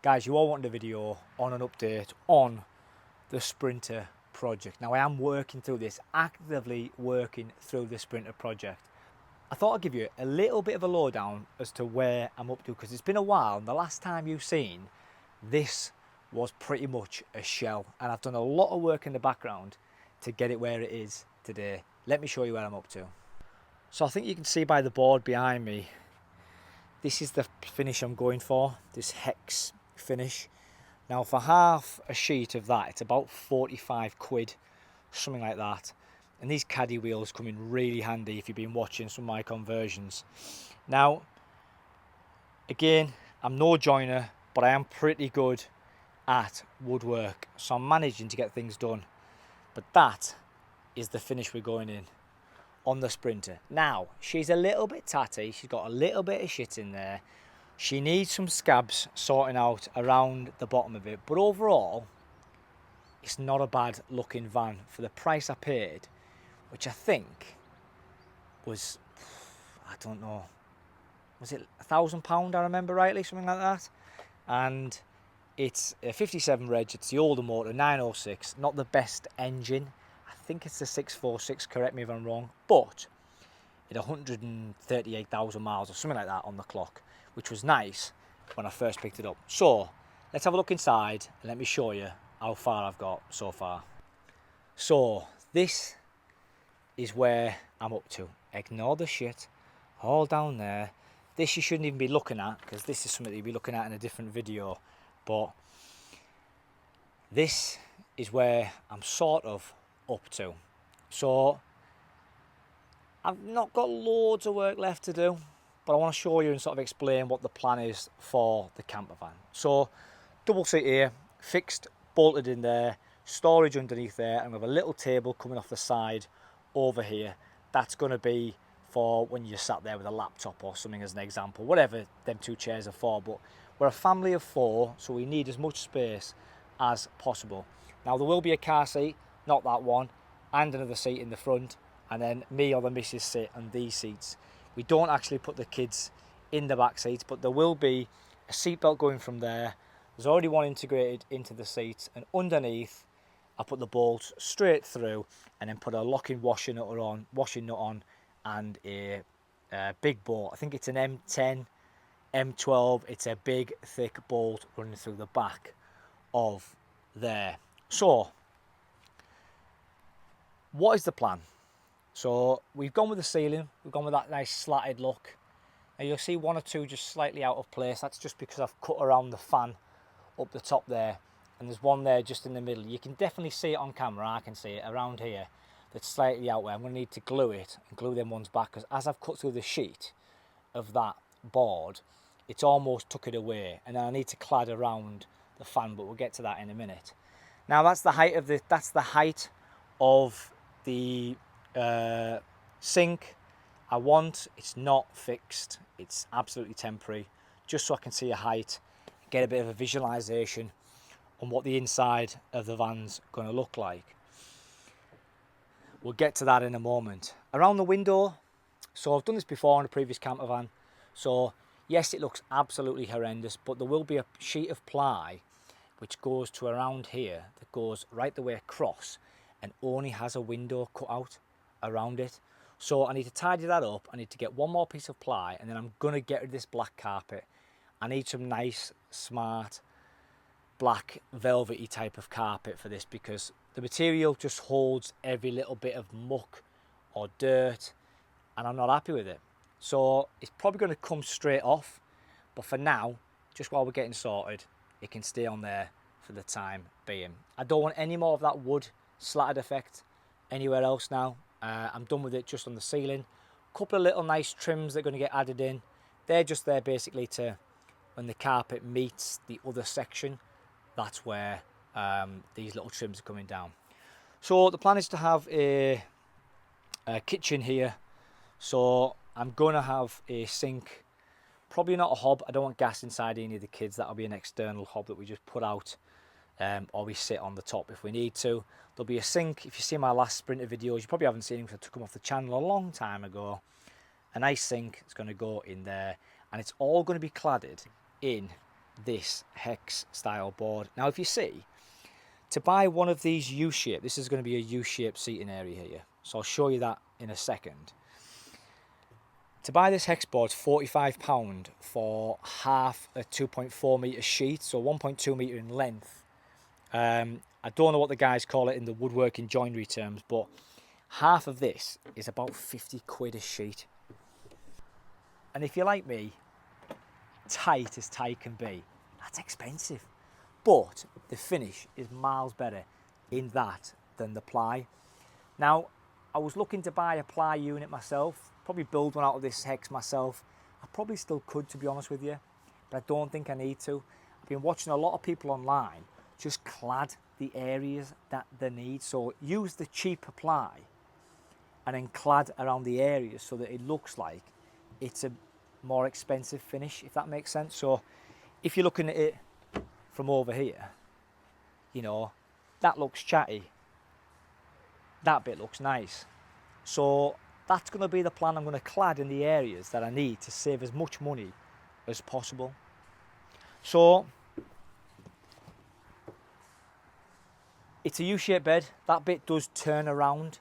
Guys, you all wanted a video on an update on the Sprinter project. Now I am working through this, actively working through the Sprinter project. I thought I'd give you a little bit of a lowdown as to where I'm up to, because it's been a while and the last time you've seen this was pretty much a shell, and I've done a lot of work in the background to get it where it is today. Let me show you where I'm up to. So I think you can see by the board behind me, this is the finish I'm going for, this hex finish. Now for half a sheet of that, it's about 45 quid, something like that. And these caddy wheels come in really handy if you've been watching some of my conversions. Now, again, I'm no joiner, but I am pretty good at woodwork, so I'm managing to get things done. But that is the finish we're going in on the Sprinter. Now, she's a little bit tatty, she's got a little bit of shit in there. She needs some scabs sorting out around the bottom of it, but overall, it's not a bad looking van for the price I paid, which I think was, I don't know, was it £1,000 I remember rightly, something like that. And it's a 57 reg, it's the older motor, 906, not the best engine. I think it's the 646, correct me if I'm wrong, but it had 138,000 miles or something like that on the clock, which was nice when I first picked it up. So let's have a look inside and let me show you how far I've got so far. So this is where I'm up to. Ignore the shit all down there. This you shouldn't even be looking at, because this is something you'll be looking at in a different video, but this is where I'm sort of up to. So I've not got loads of work left to do, but I want to show you and sort of explain what the plan is for the camper van. So double seat here, fixed, bolted in there, storage underneath there, and we have a little table coming off the side over here. That's going to be for when you're sat there with a laptop or something, as an example, whatever them two chairs are for. But we're a family of 4, so we need as much space as possible. Now there will be a car seat, not that one, and another seat in the front, and then me or the missus sit on these seats. We don't actually put the kids in the back seats, but there will be a seat belt going from there. There's already one integrated into the seats, and underneath I put the bolts straight through, and then put a locking washing nut on, and a big bolt. I think it's an M10, M12. It's a big thick bolt running through the back of there. So what is the plan? So we've gone with the ceiling, we've gone with that nice slatted look. And you'll see one or two just slightly out of place. That's just because I've cut around the fan up the top there, and there's one there just in the middle. You can definitely see it on camera, I can see it around here, that's slightly out where I'm going to need to glue it and glue them ones back, because as I've cut through the sheet of that board, it's almost took it away, and then I need to clad around the fan, but we'll get to that in a minute. Now that's the height of the sink. It's not fixed, it's absolutely temporary, just so I can see a height, get a bit of a visualization on what the inside of the van's going to look like. We'll get to that in a moment. Around the window, so I've done this before on a previous camper van, so yes, it looks absolutely horrendous, but there will be a sheet of ply which goes to around here, that goes right the way across and only has a window cut out around it. So I need to tidy that up. I need to get one more piece of ply, and then I'm going to get rid of this black carpet. I need some nice, smart, black, velvety type of carpet for this, because the material just holds every little bit of muck or dirt, and I'm not happy with it. So it's probably going to come straight off, but for now, just while we're getting sorted, it can stay on there for the time being. I don't want any more of that wood slatted effect anywhere else now. I'm done with it just on the ceiling. A couple of little nice trims that are going to get added in. They're just there basically to, when the carpet meets the other section, that's where these little trims are coming down. So the plan is to have a kitchen here. So I'm going to have a sink, probably not a hob. I don't want gas inside any of the kids. That'll be an external hob that we just put out, or we sit on the top if we need to. There'll be a sink. If you see my last Sprinter videos, you probably haven't seen them because I took them off the channel a long time ago. A nice sink is going to go in there, and it's all going to be cladded in this hex style board. Now if you see, to buy one of these U-shape, this is going to be a U-shaped seating area here, so I'll show you that in a second. To buy this hex board, £45 for half a 2.4 metre sheet, so 1.2 metre in length. I don't know what the guys call it in the woodworking joinery terms, but half of this is about 50 quid a sheet. And if you're like me, tight as tight can be, that's expensive. But the finish is miles better in that than the ply. Now, I was looking to buy a ply unit myself, probably build one out of this hex myself. I probably still could, to be honest with you, but I don't think I need to. I've been watching a lot of people online just clad the areas that they need. So use the cheaper ply and then clad around the areas so that it looks like it's a more expensive finish, if that makes sense. So if you're looking at it from over here, you know, that looks chatty, that bit looks nice. So that's going to be the plan. I'm going to clad in the areas that I need to save as much money as possible. So it's a U-shaped bed. That bit does turn around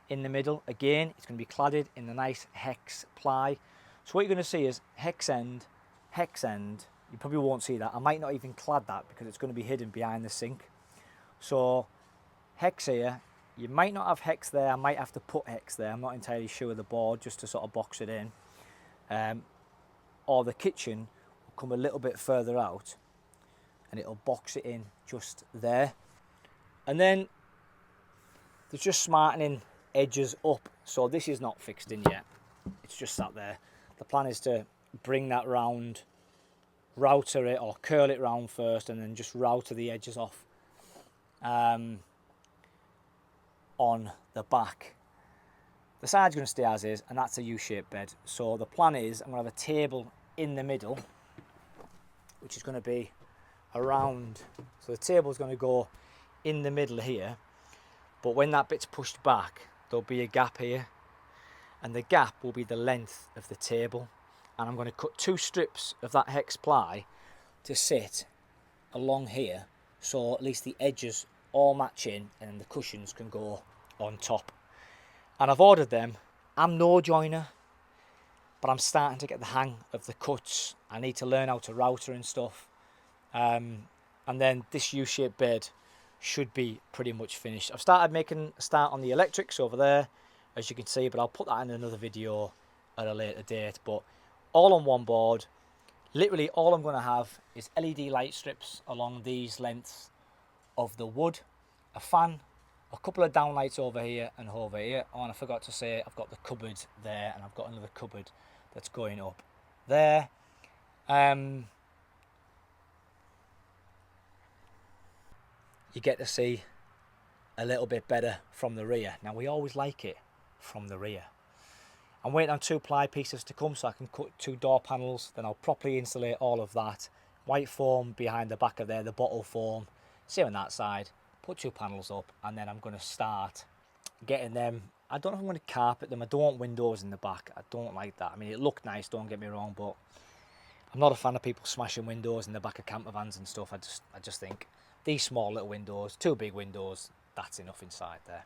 in the middle. Again, it's going to be cladded in the nice hex ply. So what you're going to see is hex end, hex end. You probably won't see that. I might not even clad that because it's going to be hidden behind the sink. So hex here, you might not have hex there. I might have to put hex there. I'm not entirely sure of the board, just to sort of box it in. Or the kitchen will come a little bit further out and it'll box it in just there. And then there's just smartening edges up. So this is not fixed in yet. It's just sat there. The plan is to bring that round, router it or curl it round first and then just router the edges off on the back. The side's going to stay as is, and that's a U-shaped bed. So the plan is I'm going to have a table in the middle, which is going to be around. So the table's going to go in the middle here, but when that bit's pushed back, there'll be a gap here, and the gap will be the length of the table. And I'm going to cut 2 strips of that hex ply to sit along here, so at least the edges all match in and the cushions can go on top. And I've ordered them. I'm no joiner, but I'm starting to get the hang of the cuts. I need to learn how to router and stuff. And then this U-shaped bed should be pretty much finished. I've started making a start on the electrics over there, as you can see, but I'll put that in another video at a later date. But all on one board. Literally all I'm going to have is LED light strips along these lengths of the wood, a fan, a couple of downlights over here and over here. Oh, and I forgot to say I've got the cupboard there, and I've got another cupboard that's going up there. You get to see a little bit better from the rear. Now we always like it from the rear. I'm waiting on 2 ply pieces to come so I can cut 2 door panels. Then I'll properly insulate all of that. White foam behind the back of there, the bottle foam. Same on that side. Put 2 panels up, and then I'm going to start getting them. I don't know if I'm going to carpet them. I don't want windows in the back. I don't like that. I mean, it looked nice, don't get me wrong, but I'm not a fan of people smashing windows in the back of campervans and stuff. I just think these small little windows, 2 big windows, that's enough inside there.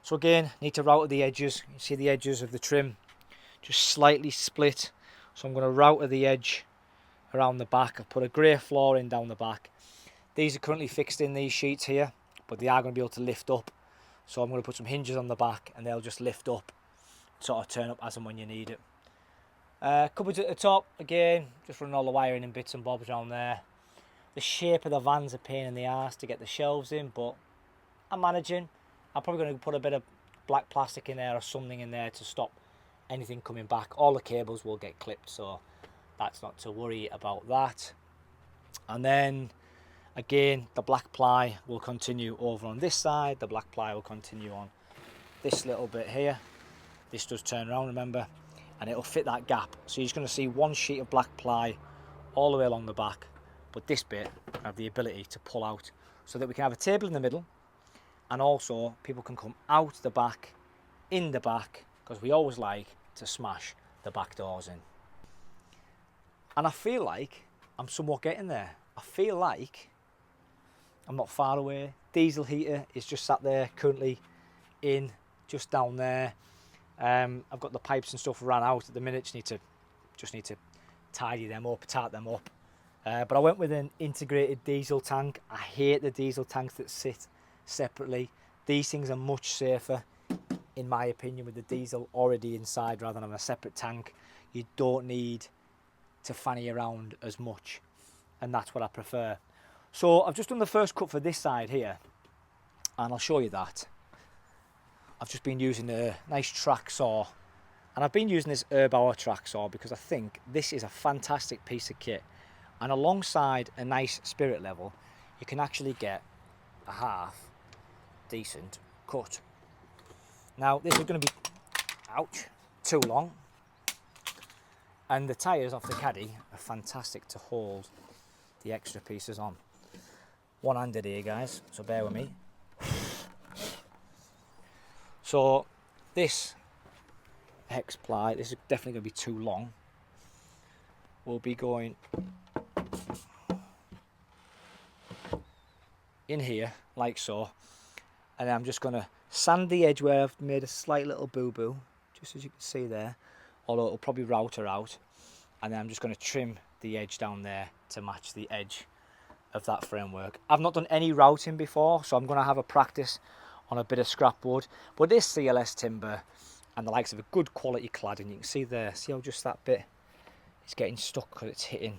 So again, need to router the edges. You see the edges of the trim just slightly split. So I'm going to router the edge around the back. I've put a grey floor in down the back. These are currently fixed in these sheets here, but they are going to be able to lift up. So I'm going to put some hinges on the back and they'll just lift up, sort of turn up as and when you need it. Cupboards at the top, again, just running all the wiring and bits and bobs around there. The shape of the van's a pain in the arse to get the shelves in, but I'm managing. I'm probably going to put a bit of black plastic in there or something in there to stop anything coming back. All the cables will get clipped, so that's not to worry about that. And then again, the black ply will continue over on this side. The black ply will continue on this little bit here. This does turn around, remember, and it'll fit that gap. So you're just going to see 1 sheet of black ply all the way along the back, but this bit I have the ability to pull out so that we can have a table in the middle, and also people can come out the back, in the back, because we always like to smash the back doors in. And I feel like I'm somewhat getting there. I feel like I'm not far away. Diesel heater is just sat there currently in, just down there. I've got the pipes and stuff ran out at the minute. Just need to tidy them up, tart them up. But I went with an integrated diesel tank. I hate the diesel tanks that sit separately. These things are much safer, in my opinion, with the diesel already inside rather than a separate tank. You don't need to fanny around as much, and that's what I prefer. So I've just done the first cut for this side here, and I'll show you that. I've just been using a nice track saw, and I've been using this Erbauer track saw because I think this is a fantastic piece of kit, and alongside a nice spirit level you can actually get a half decent cut. Now this is going to be, ouch, too long, and the tyres off the caddy are fantastic to hold the extra pieces on. One-handed here, guys, so bear with me. So this hex ply, this is definitely going to be too long. We'll be going in here like so, and then I'm just going to sand the edge where I've made a slight little boo-boo, just as you can see there, although it'll probably router out, and then I'm just going to trim the edge down there to match the edge of that framework. I've not done any routing before, so I'm going to have a practice on a bit of scrap wood, but this CLS timber and the likes of a good quality cladding, you can see there, see how just that bit is getting stuck because it's hitting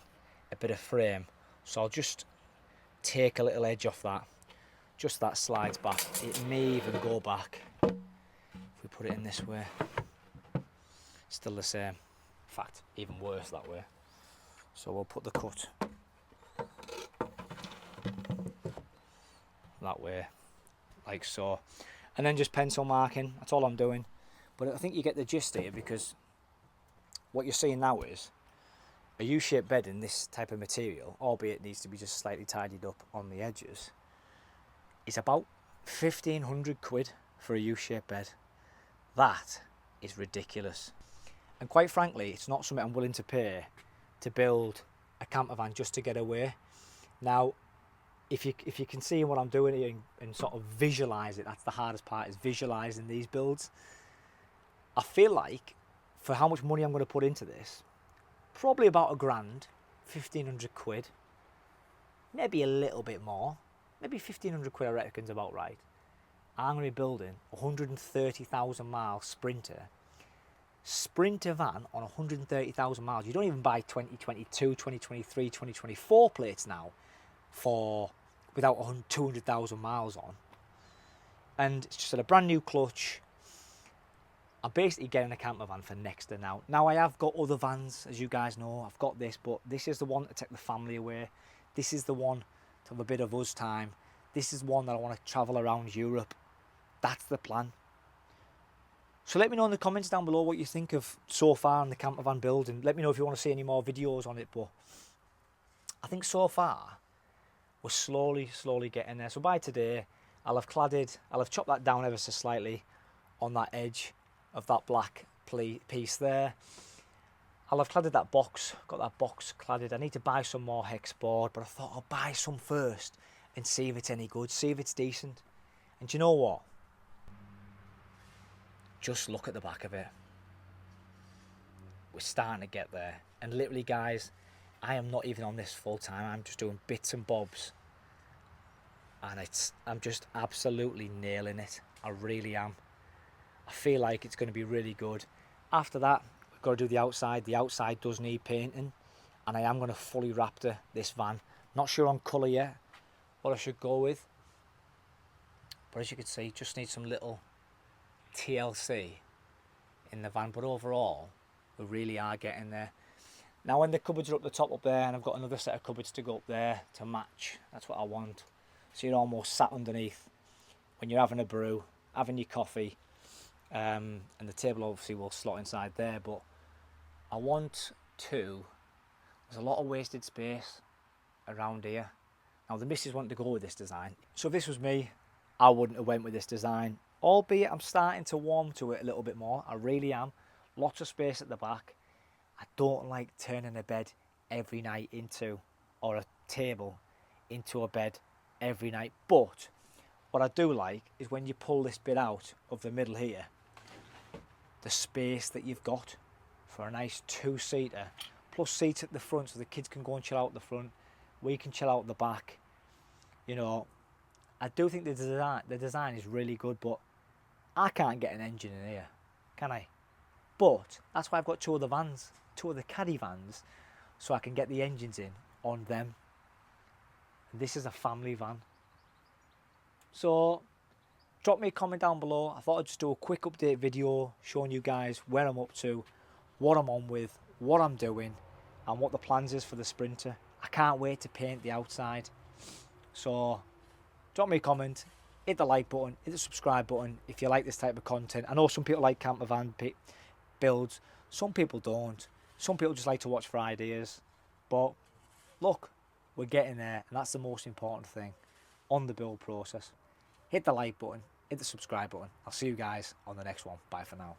a bit of frame. So I'll just take a little edge off that, just that slides back. It may even go back if we put it in this way. Still the same, in fact even worse that way. So we'll put the cut that way, like so, and then just pencil marking. That's all I'm doing, but I think you get the gist here, because what you're seeing now is a U-shaped bed in this type of material, albeit it needs to be just slightly tidied up on the edges, is about 1,500 quid for a U-shaped bed. That is ridiculous, and quite frankly it's not something I'm willing to pay to build a camper van just to get away. Now if you can see what I'm doing here and sort of visualize it, that's the hardest part, is visualizing these builds. I feel like for how much money I'm going to put into this, probably about £1,000, 1,500 quid, maybe a little bit more, maybe 1,500 quid I reckon is about right. I'm going to be building a 130,000 mile sprinter van on 130,000 miles. You don't even buy 2022, 2023, 2024 plates now without 200,000 miles on, and it's just a brand new clutch. I'm basically getting a camper van for next to now. Now I have got other vans, as you guys know. I've got this, but this is the one to take the family away. This is the one to have a bit of us time. This is one that I want to travel around Europe. That's the plan. So let me know in the comments down below what you think of so far on the camper van build, and let me know if you want to see any more videos on it. But I think so far we're slowly getting there. So by today I'll have chopped that down ever so slightly on that edge of that black piece there. I'll have cladded that box, got that box cladded. I need to buy some more hex board, but I thought I'll buy some first and see if it's any good, see if it's decent. And do you know what? Just look at the back of it. We're starting to get there. And literally, guys, I am not even on this full time. I'm just doing bits and bobs, and I'm just absolutely nailing it. I really am. I feel like it's going to be really good. After that, we've got to do the outside. The outside does need painting, and I am going to fully raptor this van. Not sure on colour yet what I should go with, but as you can see, just need some little TLC in the van. But overall, we really are getting there. Now when the cupboards are up the top up there, and I've got another set of cupboards to go up there to match, that's what I want. So you're almost sat underneath when you're having a brew, having your coffee, and the table obviously will slot inside there, but I want to, there's a lot of wasted space around here. Now the missus wanted to go with this design, so if this was me, I wouldn't have went with this design, albeit I'm starting to warm to it a little bit more. I really am. Lots of space at the back. I don't like turning a bed every night into or a table into a bed every night. But what I do like is when you pull this bit out of the middle here, the space that you've got for a nice two-seater, plus seats at the front so the kids can go and chill out the front, we can chill out the back. You know, I do think the design is really good, but I can't get an engine in here, can I? But that's why I've got two of the caddy vans, so I can get the engines in on them. And this is a family van. So drop me a comment down below. I thought I'd just do a quick update video showing you guys where I'm up to, what I'm on with, what I'm doing, and what the plans is for the Sprinter. I can't wait to paint the outside. So drop me a comment, hit the like button, hit the subscribe button if you like this type of content. I know some people like campervan builds, some people don't. Some people just like to watch for ideas. But look, we're getting there, and that's the most important thing on the build process. Hit the like button, hit the subscribe button. I'll see you guys on the next one. Bye for now.